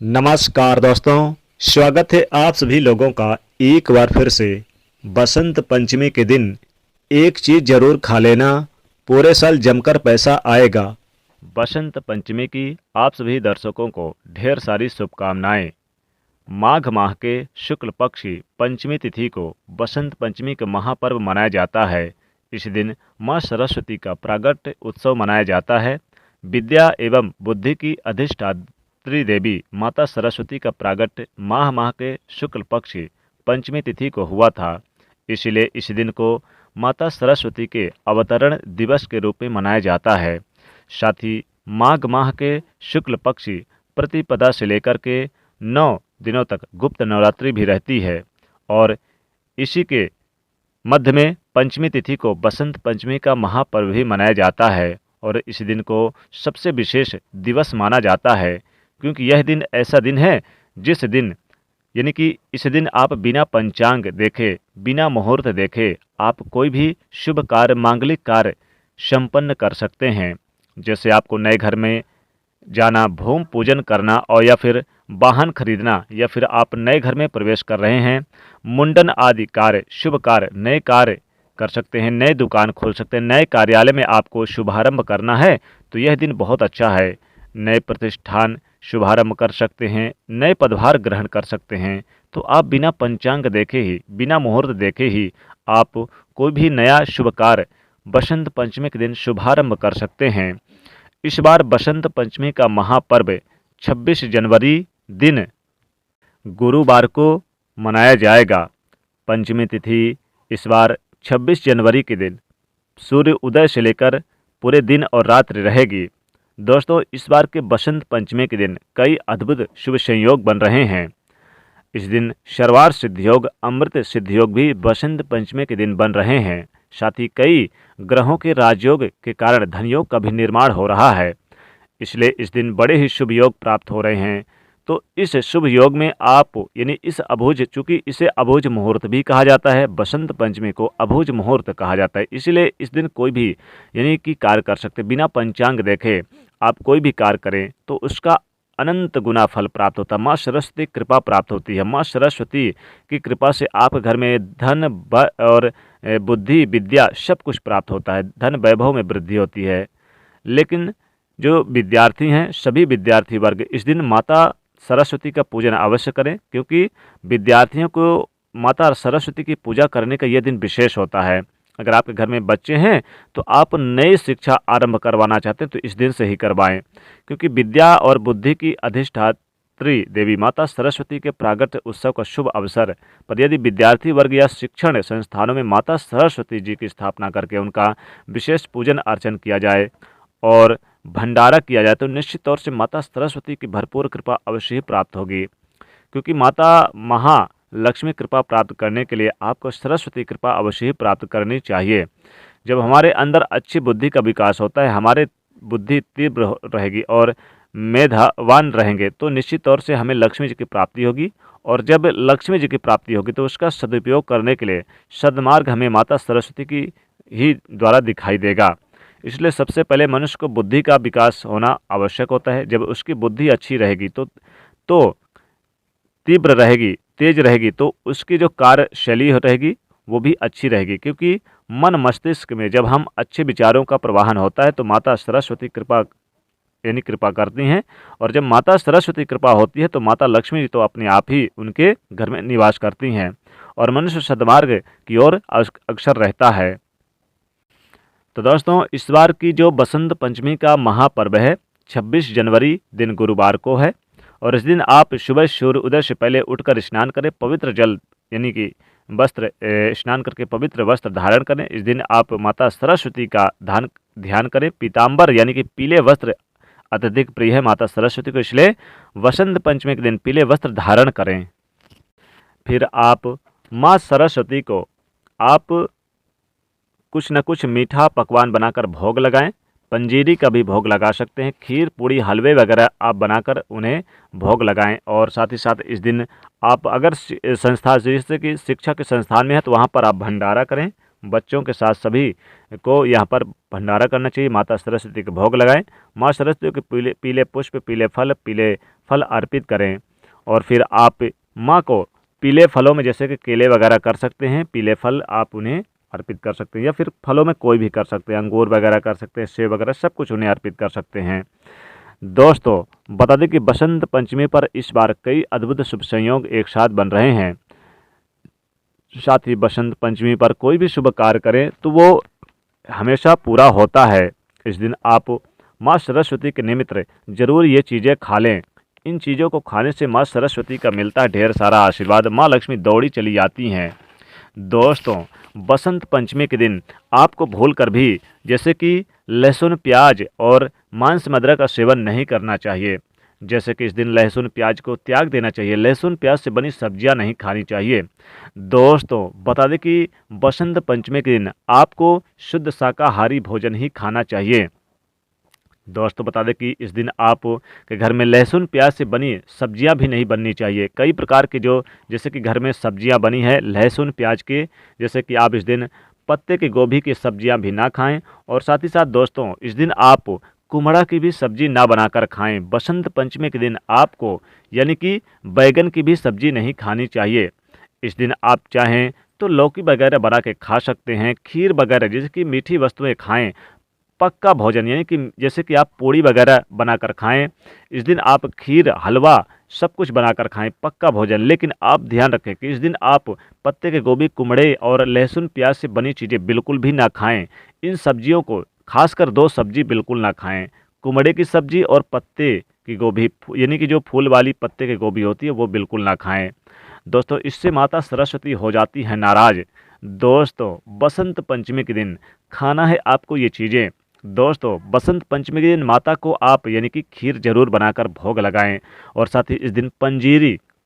नमस्कार दोस्तों, स्वागत है आप सभी लोगों का एक बार फिर से। बसंत पंचमी के दिन एक चीज़ जरूर खा लेना, पूरे साल जमकर पैसा आएगा। बसंत पंचमी की आप सभी दर्शकों को ढेर सारी शुभकामनाएं। माघ माह के शुक्ल पक्ष की पंचमी तिथि को बसंत पंचमी का महापर्व मनाया जाता है। इस दिन माँ सरस्वती का प्रागट्य उत्सव मनाया जाता है। विद्या एवं बुद्धि की अधिष्ठात्री देवी माता सरस्वती का प्रागट्य माह के शुक्ल पक्ष की पंचमी तिथि को हुआ था। इसलिए इस दिन को माता सरस्वती के अवतरण दिवस के रूप में मनाया जाता है। साथ ही माघ माह के शुक्ल पक्ष की प्रतिपदा से लेकर के 9 दिनों तक गुप्त नवरात्रि भी रहती है और इसी के मध्य में पंचमी तिथि को बसंत पंचमी का महापर्व भी मनाया जाता है। और इस दिन को सबसे विशेष दिवस माना जाता है क्योंकि यह दिन ऐसा दिन है जिस दिन यानी कि इस दिन आप बिना पंचांग देखे, बिना मुहूर्त देखे आप कोई भी शुभ कार्य, मांगलिक कार्य संपन्न कर सकते हैं। जैसे आपको नए घर में जाना, भूमि पूजन करना और या फिर वाहन खरीदना, या फिर आप नए घर में प्रवेश कर रहे हैं, मुंडन आदि कार्य, शुभ कार्य, नए कार्य कर सकते हैं, नए दुकान खोल सकते हैं, नए कार्यालय में आपको शुभारंभ करना है तो यह दिन बहुत अच्छा है। नए प्रतिष्ठान शुभारंभ कर सकते हैं, नए पदभार ग्रहण कर सकते हैं। तो आप बिना पंचांग देखे ही, बिना मुहूर्त देखे ही आप कोई भी नया शुभ कार्य बसंत पंचमी के दिन शुभारंभ कर सकते हैं। इस बार बसंत पंचमी का महापर्व 26 जनवरी दिन गुरुवार को मनाया जाएगा। पंचमी तिथि इस बार 26 जनवरी के दिन सूर्य उदय से लेकर पूरे दिन और रात्रि रहेगी। दोस्तों, इस बार के बसंत पंचमी के दिन कई अद्भुत शुभ संयोग बन रहे हैं। इस दिन सर्वार्थ सिद्धि योग, अमृत सिद्धि योग भी बसंत पंचमी के दिन बन रहे हैं। साथ ही कई ग्रहों के राजयोग के कारण धनयोग का भी निर्माण हो रहा है। इसलिए इस दिन बड़े ही शुभ योग प्राप्त हो रहे हैं। तो इस शुभ योग में आप यानी इस अभुज, चूंकि इसे अभुज मुहूर्त भी कहा जाता है, बसंत पंचमी को अभुज मुहूर्त कहा जाता है, इसलिए इस दिन कोई भी यानी कि कार्य कर सकते, बिना पंचांग देखे आप कोई भी कार्य करें तो उसका अनंत गुना फल प्राप्त होता है। माँ सरस्वती की कृपा प्राप्त होती है। माँ सरस्वती की कृपा से आप घर में धन और बुद्धि, विद्या सब कुछ प्राप्त होता है, धन वैभव में वृद्धि होती है। लेकिन जो विद्यार्थी हैं, सभी विद्यार्थी वर्ग इस दिन माता सरस्वती का पूजन अवश्य करें क्योंकि विद्यार्थियों को माता सरस्वती की पूजा करने का यह दिन विशेष होता है। अगर आपके घर में बच्चे हैं तो आप नई शिक्षा आरंभ करवाना चाहते हैं तो इस दिन से ही करवाएं क्योंकि विद्या और बुद्धि की अधिष्ठात्री देवी माता सरस्वती के प्रागट्य उत्सव का शुभ अवसर पर यदि विद्यार्थी वर्ग या शिक्षण संस्थानों में माता सरस्वती जी की स्थापना करके उनका विशेष पूजन अर्चन किया जाए और भंडारा किया जाए तो निश्चित तौर से माता सरस्वती की भरपूर कृपा अवश्य ही प्राप्त होगी। क्योंकि माता महालक्ष्मी कृपा प्राप्त करने के लिए आपको सरस्वती कृपा अवश्य ही प्राप्त करनी चाहिए। जब हमारे अंदर अच्छी बुद्धि का विकास होता है, हमारे बुद्धि तीव्र रहेगी और मेधावान रहेंगे तो निश्चित तौर से हमें लक्ष्मी जी की प्राप्ति होगी। और जब लक्ष्मी जी की प्राप्ति होगी तो उसका सदुपयोग करने के लिए सद्मार्ग हमें माता सरस्वती की ही द्वारा दिखाई देगा। इसलिए सबसे पहले मनुष्य को बुद्धि का विकास होना आवश्यक होता है। जब उसकी बुद्धि अच्छी रहेगी तो तीव्र रहेगी, तेज रहेगी, तो उसकी जो कार्यशैली रहेगी वो भी अच्छी रहेगी। क्योंकि मन मस्तिष्क में जब हम अच्छे विचारों का प्रवाहन होता है तो माता सरस्वती कृपा यानी कृपा करती हैं। और जब माता सरस्वती कृपा होती है तो माता लक्ष्मी तो अपने आप ही उनके घर में निवास करती हैं और मनुष्य सद्मार्ग की ओर अग्रसर रहता है। तो दोस्तों, इस बार की जो बसंत पंचमी का महापर्व है 26 जनवरी दिन गुरुवार को है और इस दिन आप सुबह सूर्य उदय से पहले उठकर स्नान करें, पवित्र जल यानी कि वस्त्र स्नान करके पवित्र वस्त्र धारण करें। इस दिन आप माता सरस्वती का ध्यान करें। पीताम्बर यानी कि पीले वस्त्र अत्यधिक प्रिय है माता सरस्वती को, इसलिए वसंत पंचमी के दिन पीले वस्त्र धारण करें। फिर आप माँ सरस्वती को आप कुछ न कुछ मीठा पकवान बनाकर भोग लगाएं। पंजीरी का भी भोग लगा सकते हैं, खीर, पूड़ी, हलवे वगैरह आप बनाकर उन्हें भोग लगाएं। और साथ ही साथ इस दिन आप अगर संस्था जैसे कि शिक्षा के संस्थान में है तो वहाँ पर आप भंडारा करें, बच्चों के साथ सभी को यहाँ पर भंडारा करना चाहिए। माता सरस्वती के भोग लगाएं। माँ सरस्वती के पीले पीले पुष्प, पीले फल अर्पित करें। और फिर आप माँ को पीले फलों में जैसे कि केले वगैरह कर सकते हैं, पीले फल आप उन्हें अर्पित कर सकते हैं, या फिर फलों में कोई भी कर सकते हैं, अंगूर वगैरह कर सकते हैं, सेब वगैरह सब कुछ उन्हें अर्पित कर सकते हैं। दोस्तों बता दें कि बसंत पंचमी पर इस बार कई अद्भुत शुभ संयोग एक साथ बन रहे हैं। साथ ही बसंत पंचमी पर कोई भी शुभ कार्य करें तो वो हमेशा पूरा होता है। इस दिन आप माँ सरस्वती के निमित्त जरूर ये चीज़ें खा लें। इन चीज़ों को खाने से माँ सरस्वती का मिलता है ढेर सारा आशीर्वाद। माँ लक्ष्मी दौड़ी चली आती हैं। दोस्तों बसंत पंचमी के दिन आपको भूल कर भी जैसे कि लहसुन, प्याज और मांस मदिरा का सेवन नहीं करना चाहिए। जैसे कि इस दिन लहसुन प्याज को त्याग देना चाहिए। लहसुन प्याज से बनी सब्जियां नहीं खानी चाहिए। दोस्तों बता दें कि बसंत पंचमी के दिन आपको शुद्ध शाकाहारी भोजन ही खाना चाहिए। दोस्तों बता दें कि इस दिन आप के घर में लहसुन प्याज से बनी सब्जियां भी नहीं बननी चाहिए। कई प्रकार के जो जैसे कि घर में सब्जियां बनी है लहसुन प्याज के, जैसे कि आप इस दिन पत्ते के गोभी की सब्जियां भी ना खाएं। और साथ ही साथ दोस्तों इस दिन आप कुम्हड़ा की भी सब्जी ना बनाकर खाएं। बसंत पंचमी के दिन आपको यानी कि बैगन की भी सब्जी नहीं खानी चाहिए। इस दिन आप चाहें तो लौकी वगैरह बना के खा सकते हैं, खीर वगैरह जैसे कि मीठी वस्तुएं खाएं। पक्का भोजन यानी कि जैसे कि आप पूड़ी वगैरह बनाकर खाएं। इस दिन आप खीर, हलवा सब कुछ बनाकर खाएं, पक्का भोजन। लेकिन आप ध्यान रखें कि इस दिन आप पत्ते के गोभी, कुमड़े और लहसुन प्याज से बनी चीज़ें बिल्कुल भी ना खाएं। इन सब्जियों को खासकर दो सब्जी बिल्कुल ना खाएं, कुमड़े की सब्जी और पत्ते की गोभी यानी कि जो फूल वाली पत्ते की गोभी होती है वो बिल्कुल ना खाएं। दोस्तों इससे माता सरस्वती हो जाती है नाराज। दोस्तों बसंत पंचमी के दिन खाना है आपको ये चीज़ें। दोस्तों बसंत पंचमी के दिन माता को आप यानी कि खीर जरूर बनाकर भोग लगाएं। और साथ ही इस दिन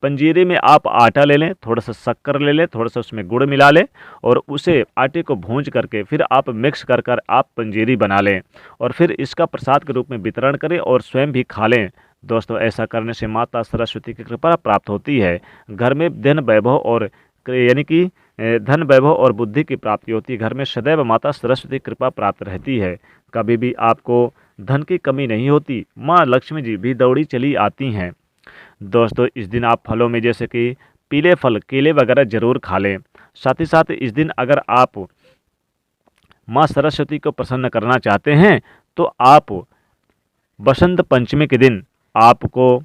पंजीरी में आप आटा ले लें, थोड़ा सा शक्कर ले लें, थोड़ा सा उसमें गुड़ मिला लें और उसे आटे को भूंज करके फिर आप मिक्स कर आप पंजीरी बना लें और फिर इसका प्रसाद के रूप में वितरण करें और स्वयं भी खा लें। दोस्तों ऐसा करने से माता सरस्वती की कृपा प्राप्त होती है। घर में धन वैभव और यानी कि धन वैभव और बुद्धि की प्राप्ति होती है। घर में सदैव माता सरस्वती की कृपा प्राप्त रहती है। कभी भी आपको धन की कमी नहीं होती। माँ लक्ष्मी जी भी दौड़ी चली आती हैं। दोस्तों इस दिन आप फलों में जैसे कि पीले फल, केले वगैरह जरूर खा लें। साथ ही साथ इस दिन अगर आप माँ सरस्वती को प्रसन्न करना चाहते हैं तो आप बसंत पंचमी के दिन आपको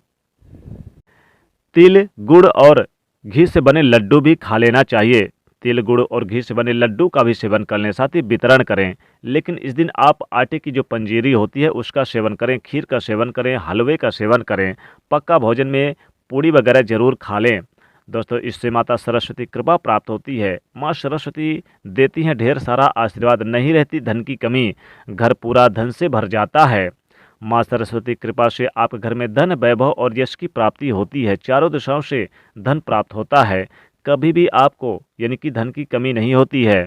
तिल, गुड़ और घी से बने लड्डू भी खा लेना चाहिए। तिल, गुड़ और घी से बने लड्डू का भी सेवन कर लें, साथ ही वितरण करें। लेकिन इस दिन आप आटे की जो पंजीरी होती है उसका सेवन करें, खीर का सेवन करें, हलवे का सेवन करें। पक्का भोजन में पूड़ी वगैरह जरूर खा लें। दोस्तों इससे माता सरस्वती कृपा प्राप्त होती है। माँ सरस्वती देती हैं ढेर सारा आशीर्वाद, नहीं रहती धन की कमी, घर पूरा धन से भर जाता है। माँ सरस्वती कृपा से आपके घर में धन, वैभव और यश की प्राप्ति होती है। चारों दिशाओं से धन प्राप्त होता है। कभी भी आपको यानी कि धन की कमी नहीं होती है।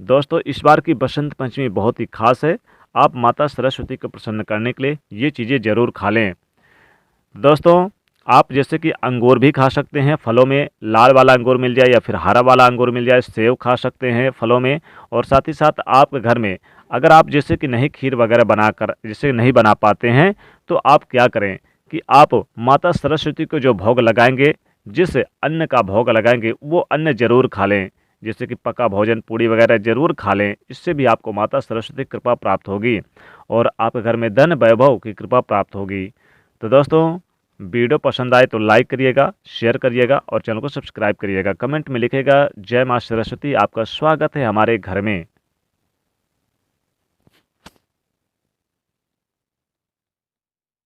दोस्तों इस बार की बसंत पंचमी बहुत ही खास है। आप माता सरस्वती को प्रसन्न करने के लिए ये चीज़ें ज़रूर खा लें। दोस्तों आप जैसे कि अंगूर भी खा सकते हैं, फलों में लाल वाला अंगूर मिल जाए या फिर हरा वाला अंगूर मिल जाए, सेब खा सकते हैं फलों में। और साथ ही साथ आपके घर में अगर आप जैसे कि नहीं खीर वगैरह बनाकर जैसे नहीं बना पाते हैं तो आप क्या करें कि आप माता सरस्वती को जो भोग लगाएंगे, जिस अन्न का भोग लगाएंगे वो अन्न जरूर खा लें। जैसे कि पका भोजन, पूड़ी वगैरह जरूर खा लें। इससे भी आपको माता सरस्वती की कृपा प्राप्त होगी और आपके घर में धन वैभव की कृपा प्राप्त होगी। तो दोस्तों वीडियो पसंद आए तो लाइक करिएगा, शेयर करिएगा और चैनल को सब्सक्राइब करिएगा। कमेंट में लिखिएगा जय माँ सरस्वती। आपका स्वागत है हमारे घर में।